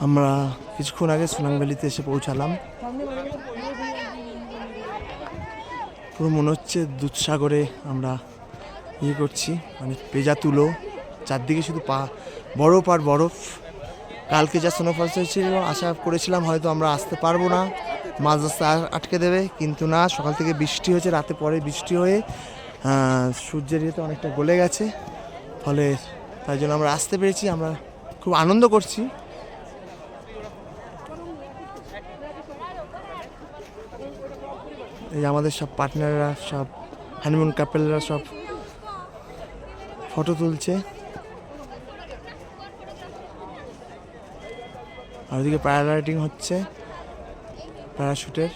আমরা কিছুক্ষণ আগে সোনাং ভ্যালিতে এসে পৌঁছালাম। পুরো মনে হচ্ছে দুধসাগরে আমরা করছি, মানে পেজা তুলো, চারদিকে শুধু বরফ আর বরফ। কালকে যা স্নোফল হয়েছিল আশা করেছিলাম হয়তো আমরা আসতে পারবো না, মাঝ রাস্তায় আটকে দেবে, কিন্তু না, সকাল থেকে বৃষ্টি হয়েছে, রাতে পরে বৃষ্টি হয়ে সূর্যের ইয়েতে অনেকটা গলে গেছে, ফলে তাই জন্য আমরা আসতে পেরেছি। আমরা খুব আনন্দ করছি। এই আমাদের সব পার্টনাররা, সব হানিমুন কাপেলরা সব ফটো তুলছে, আর ওদিকে প্যারাগ্লাইডিং হচ্ছে, প্যারাশুটের।